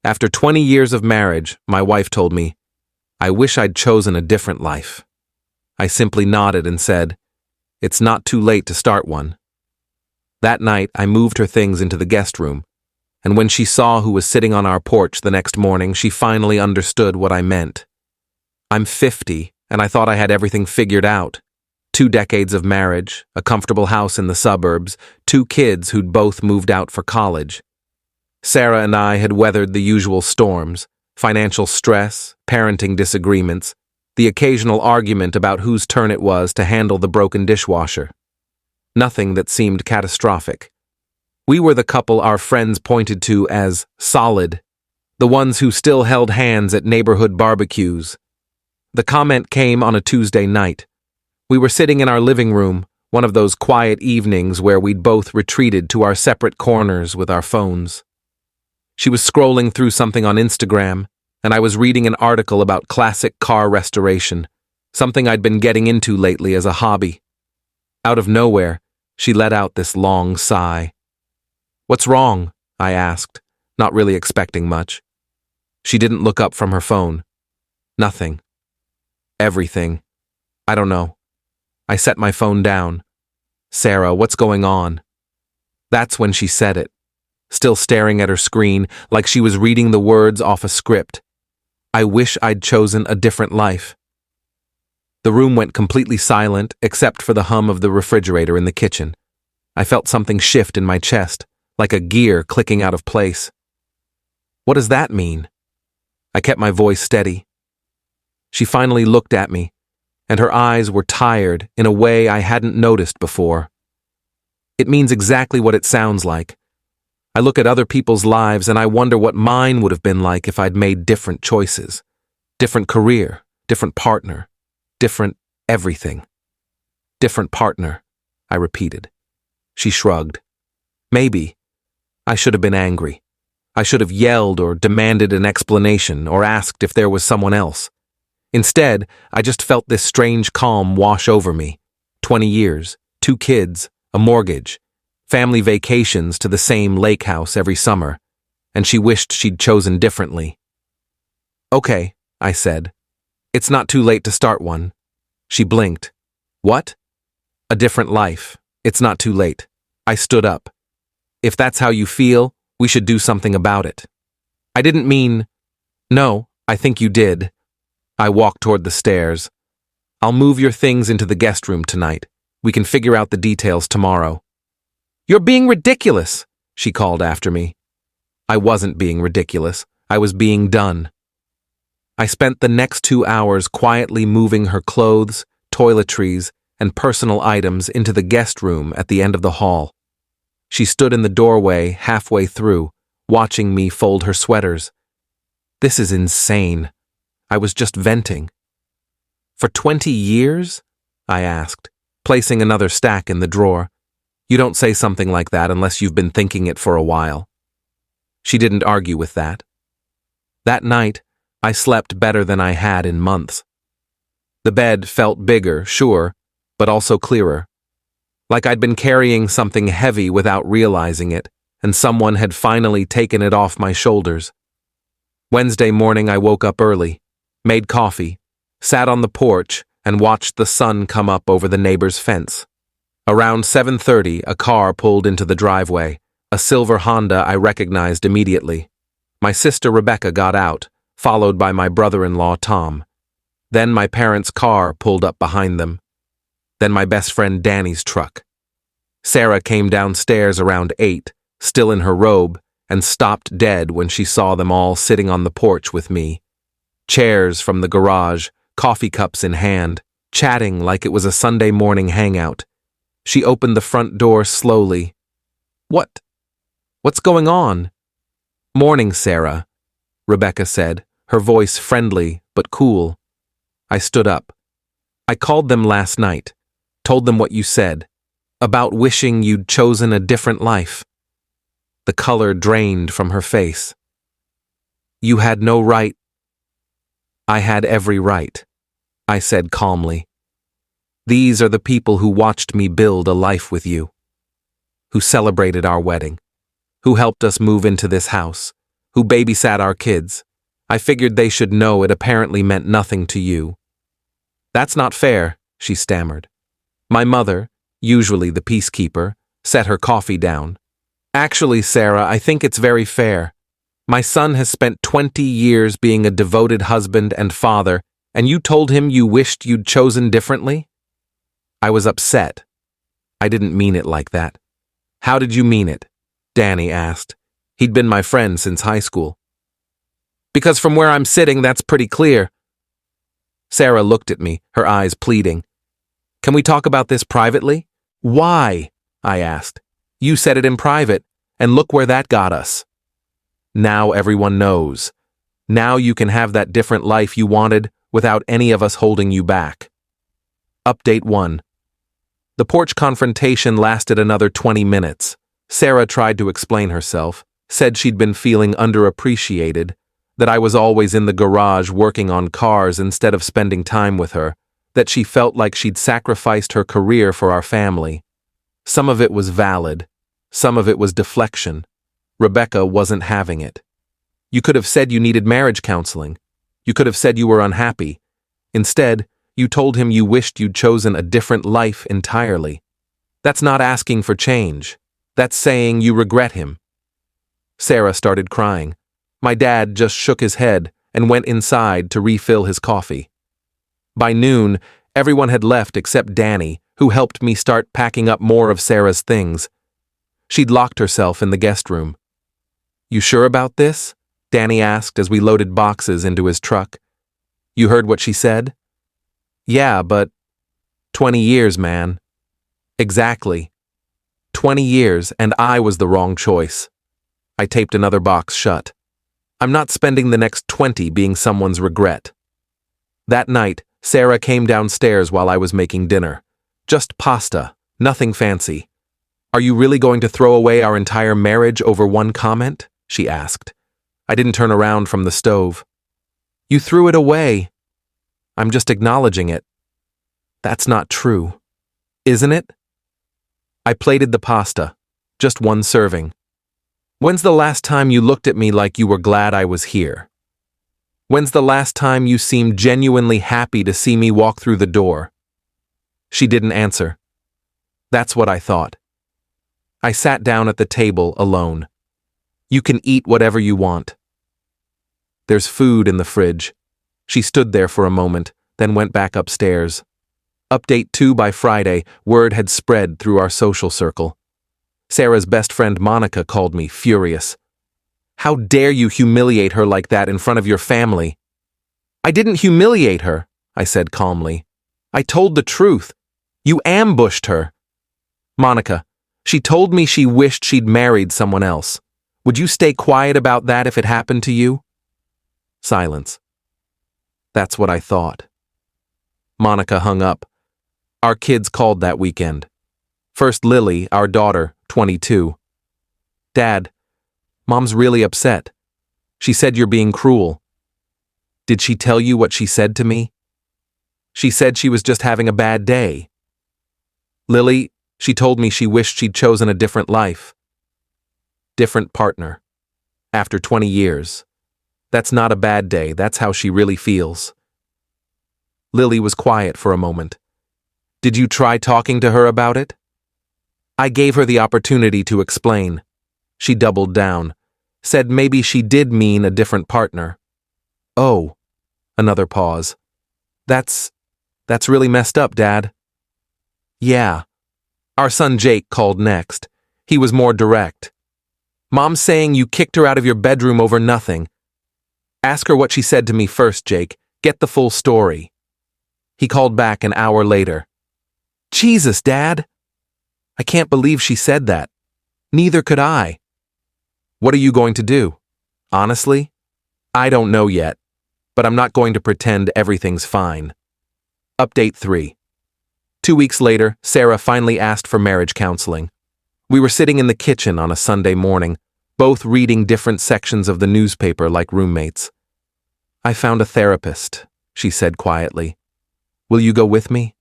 After 20 years of marriage, my wife told me, I wish I'd chosen a different life. I simply nodded and said, it's not too late to start one. That night, I moved her things into the guest room, and when she saw who was sitting on our porch the next morning, she finally understood what I meant. I'm 50, and I thought I had everything figured out. 2 decades of marriage, a comfortable house in the suburbs, 2 kids who'd both moved out for college. Sarah and I had weathered the usual storms, financial stress, parenting disagreements, the occasional argument about whose turn it was to handle the broken dishwasher. Nothing that seemed catastrophic. We were the couple our friends pointed to as solid, the ones who still held hands at neighborhood barbecues. The comment came on a Tuesday night. We were sitting in our living room, one of those quiet evenings where we'd both retreated to our separate corners with our phones. She was scrolling through something on Instagram, and I was reading an article about classic car restoration, something I'd been getting into lately as a hobby. Out of nowhere, she let out this long sigh. What's wrong? I asked, not really expecting much. She didn't look up from her phone. Nothing. Everything. I don't know. I set my phone down. Sarah, what's going on? That's when she said it, still staring at her screen like she was reading the words off a script. I wish I'd chosen a different life. The room went completely silent except for the hum of the refrigerator in the kitchen. I felt something shift in my chest, like a gear clicking out of place. What does that mean? I kept my voice steady. She finally looked at me, and her eyes were tired in a way I hadn't noticed before. It means exactly what it sounds like. I look at other people's lives and I wonder what mine would have been like if I'd made different choices. Different career, different partner, different everything. Different partner, I repeated. She shrugged. Maybe. I should have been angry. I should have yelled or demanded an explanation or asked if there was someone else. Instead, I just felt this strange calm wash over me. 20 years, 2 kids, a mortgage, family vacations to the same lake house every summer, and she wished she'd chosen differently. Okay, I said. It's not too late to start one. She blinked. What? A different life. It's not too late. I stood up. If that's how you feel, we should do something about it. I didn't mean... No, I think you did. I walked toward the stairs. I'll move your things into the guest room tonight. We can figure out the details tomorrow. You're being ridiculous, she called after me. I wasn't being ridiculous. I was being done. I spent the next 2 hours quietly moving her clothes, toiletries, and personal items into the guest room at the end of the hall. She stood in the doorway halfway through, watching me fold her sweaters. This is insane. I was just venting. For 20 years? I asked, placing another stack in the drawer. You don't say something like that unless you've been thinking it for a while. She didn't argue with that. That night, I slept better than I had in months. The bed felt bigger, sure, but also clearer. Like I'd been carrying something heavy without realizing it, and someone had finally taken it off my shoulders. Wednesday morning I woke up early, made coffee, sat on the porch, and watched the sun come up over the neighbor's fence. Around 7:30, a car pulled into the driveway, a silver Honda I recognized immediately. My sister Rebecca got out, followed by my brother-in-law Tom. Then my parents' car pulled up behind them. Then my best friend Danny's truck. Sarah came downstairs around 8, still in her robe, and stopped dead when she saw them all sitting on the porch with me. Chairs from the garage, coffee cups in hand, chatting like it was a Sunday morning hangout. She opened the front door slowly. What's going on? Morning, Sarah, Rebecca said, her voice friendly but cool. I stood up. I called them last night, told them what you said, about wishing you'd chosen a different life. The color drained from her face. You had no right. I had every right, I said calmly. These are the people who watched me build a life with you, who celebrated our wedding, who helped us move into this house, who babysat our kids. I figured they should know it apparently meant nothing to you." "That's not fair," she stammered. My mother, usually the peacekeeper, set her coffee down. "Actually, Sarah, I think it's very fair. My son has spent 20 years being a devoted husband and father, and you told him you wished you'd chosen differently?" I was upset. "I didn't mean it like that." "How did you mean it?" Danny asked. He'd been my friend since high school. "Because from where I'm sitting, that's pretty clear." Sarah looked at me, her eyes pleading. "Can we talk about this privately?" "Why?" I asked. "You said it in private, and look where that got us." "Now everyone knows. Now you can have that different life you wanted without any of us holding you back." Update 1. The porch confrontation lasted another 20 minutes. Sarah tried to explain herself, said she'd been feeling underappreciated, that I was always in the garage working on cars instead of spending time with her, that she felt like she'd sacrificed her career for our family. Some of it was valid, some of it was deflection. Rebecca wasn't having it. "You could have said you needed marriage counseling. You could have said you were unhappy. Instead, you told him you wished you'd chosen a different life entirely. That's not asking for change. That's saying you regret him." Sarah started crying. My dad just shook his head and went inside to refill his coffee. By noon, everyone had left except Danny, who helped me start packing up more of Sarah's things. She'd locked herself in the guest room. "You sure about this?" Danny asked as we loaded boxes into his truck. "You heard what she said?" "Yeah, but 20 years, man." "Exactly. 20 years, and I was the wrong choice." I taped another box shut. I'm not spending the next 20 being someone's regret. That night, Sarah came downstairs while I was making dinner. Just pasta, nothing fancy. "Are you really going to throw away our entire marriage over one comment?" she asked. I didn't turn around from the stove. "You threw it away." "I'm just acknowledging it." "That's not true." "Isn't it?" I plated the pasta, just one serving. "When's the last time you looked at me like you were glad I was here? When's the last time you seemed genuinely happy to see me walk through the door?" She didn't answer. That's what I thought. I sat down at the table alone. "You can eat whatever you want." "There's food in the fridge." She stood there for a moment, then went back upstairs. Update 2 by Friday, word had spread through our social circle. Sarah's best friend Monica called me furious. "How dare you humiliate her like that in front of your family?" "I didn't humiliate her," I said calmly. "I told the truth. You ambushed her." "Monica, she told me she wished she'd married someone else. Would you stay quiet about that if it happened to you?" Silence. "That's what I thought." Monica hung up. Our kids called that weekend. First Lily, our daughter, 22. "Dad, Mom's really upset. She said you're being cruel." "Did she tell you what she said to me?" "She said she was just having a bad day." "Lily, she told me she wished she'd chosen a different life." Different partner. After 20 years. That's not a bad day, that's how she really feels. Lily was quiet for a moment. "Did you try talking to her about it?" I gave her the opportunity to explain. She doubled down, said maybe she did mean a different partner. "Oh." Another pause. That's really messed up, Dad." "Yeah." Our son Jake called next. He was more direct. "Mom's saying you kicked her out of your bedroom over nothing. Ask her what she said to me first, Jake. Get the full story." He called back an hour later. "Jesus, Dad. I can't believe she said that. Neither could I." "What are you going to do?" "Honestly, I don't know yet, but I'm not going to pretend everything's fine." Update 3. 2 weeks later, Sarah finally asked for marriage counseling. We were sitting in the kitchen on a Sunday morning, both reading different sections of the newspaper like roommates. "I found a therapist," she said quietly. "Will you go with me?"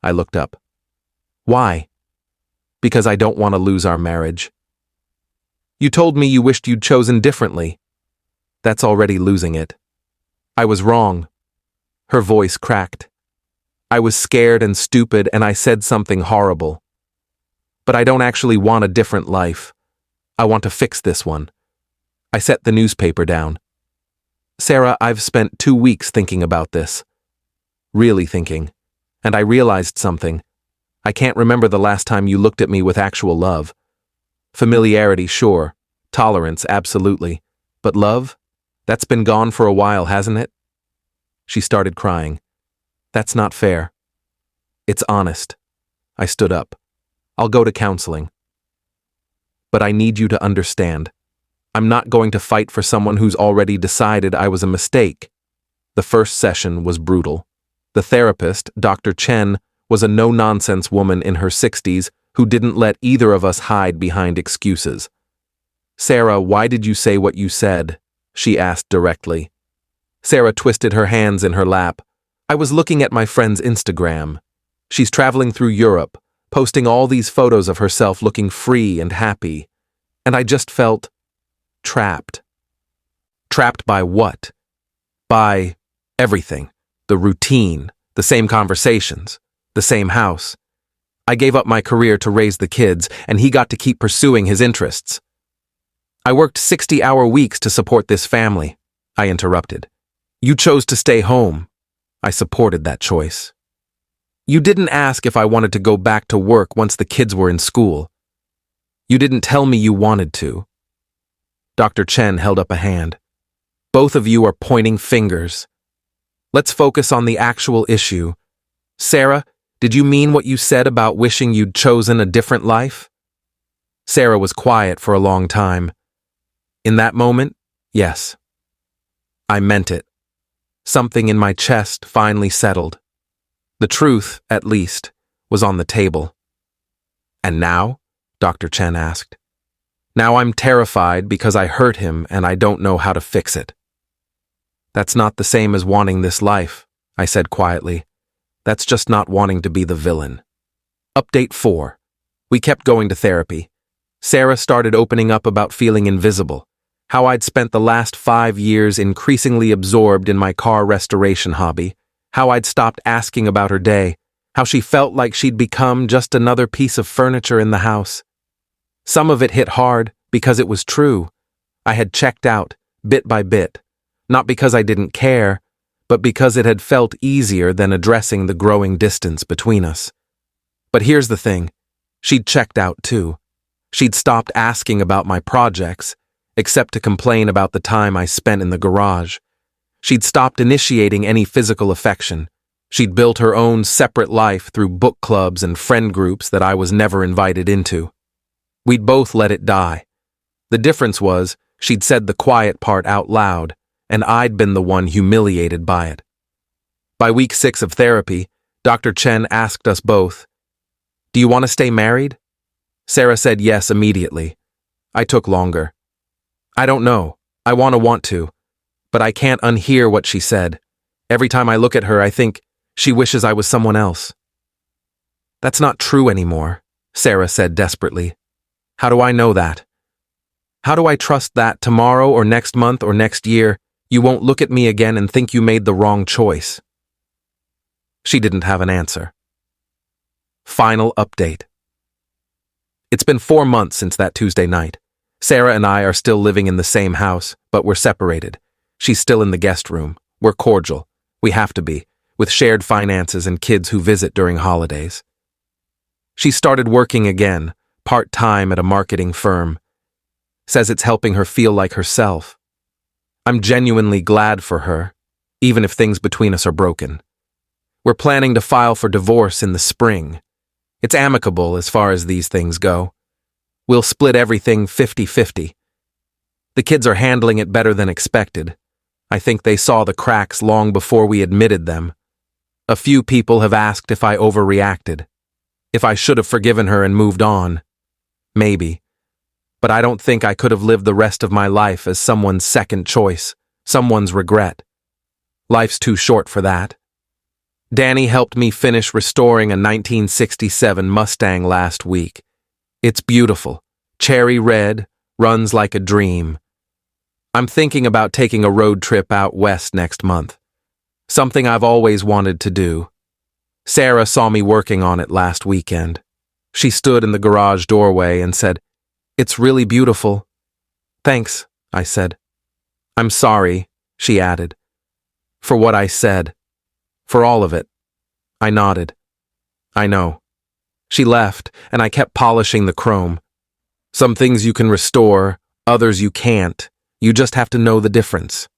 I looked up. "Why?" "Because I don't want to lose our marriage." "You told me you wished you'd chosen differently." That's already losing it. I was wrong. Her voice cracked. I was scared and stupid and I said something horrible. But I don't actually want a different life. I want to fix this one. I set the newspaper down. Sarah, I've spent 2 weeks thinking about this. Really thinking. And I realized something. I can't remember the last time you looked at me with actual love. Familiarity, sure. Tolerance, absolutely. But love? That's been gone for a while, hasn't it? She started crying. That's not fair. It's honest. I stood up. I'll go to counseling. But I need you to understand. I'm not going to fight for someone who's already decided I was a mistake. The first session was brutal. The therapist, Dr. Chen, was a no-nonsense woman in her 60s who didn't let either of us hide behind excuses. Sarah, why did you say what you said? She asked directly. Sarah twisted her hands in her lap. I was looking at my friend's Instagram. She's traveling through Europe, posting all these photos of herself looking free and happy. And I just felt trapped. Trapped by what? By everything. The routine, the same conversations, the same house. I gave up my career to raise the kids, and he got to keep pursuing his interests. I worked 60-hour weeks to support this family. I interrupted. You chose to stay home. I supported that choice. You didn't ask if I wanted to go back to work once the kids were in school. You didn't tell me you wanted to. Dr. Chen held up a hand. Both of you are pointing fingers. Let's focus on the actual issue. Sarah, did you mean what you said about wishing you'd chosen a different life? Sarah was quiet for a long time. In that moment, yes. I meant it. Something in my chest finally settled. The truth, at least, was on the table. And now? Dr. Chen asked. Now I'm terrified because I hurt him and I don't know how to fix it. That's not the same as wanting this life, I said quietly. That's just not wanting to be the villain. Update 4. We kept going to therapy. Sarah started opening up about feeling invisible, how I'd spent the last 5 years increasingly absorbed in my car restoration hobby, how I'd stopped asking about her day, how she felt like she'd become just another piece of furniture in the house. Some of it hit hard because it was true. I had checked out, bit by bit, not because I didn't care, but because it had felt easier than addressing the growing distance between us. But here's the thing. She'd checked out too. She'd stopped asking about my projects, except to complain about the time I spent in the garage. She'd stopped initiating any physical affection. She'd built her own separate life through book clubs and friend groups that I was never invited into. We'd both let it die. The difference was, she'd said the quiet part out loud, and I'd been the one humiliated by it. By week 6 of therapy, Dr. Chen asked us both, "Do you want to stay married?" Sarah said yes immediately. I took longer. I don't know. I want to. But I can't unhear what she said. Every time I look at her, I think she wishes I was someone else. That's not true anymore, Sarah said desperately. How do I know that? How do I trust that tomorrow or next month or next year, you won't look at me again and think you made the wrong choice? She didn't have an answer. Final update. It's been 4 months since that Tuesday night. Sarah and I are still living in the same house, but we're separated. She's still in the guest room. We're cordial. We have to be, with shared finances and kids who visit during holidays. She started working again, part-time at a marketing firm. Says it's helping her feel like herself. I'm genuinely glad for her, even if things between us are broken. We're planning to file for divorce in the spring. It's amicable as far as these things go. We'll split everything 50-50. The kids are handling it better than expected. I think they saw the cracks long before we admitted them. A few people have asked if I overreacted, if I should have forgiven her and moved on. Maybe. But I don't think I could have lived the rest of my life as someone's second choice, someone's regret. Life's too short for that. Danny helped me finish restoring a 1967 Mustang last week. It's beautiful, cherry red, runs like a dream. I'm thinking about taking a road trip out west next month. Something I've always wanted to do. Sarah saw me working on it last weekend. She stood in the garage doorway and said, "It's really beautiful." "Thanks," I said. "I'm sorry," she added. "For what I said. For all of it." I nodded. "I know." She left, and I kept polishing the chrome. Some things you can restore, others you can't. You just have to know the difference.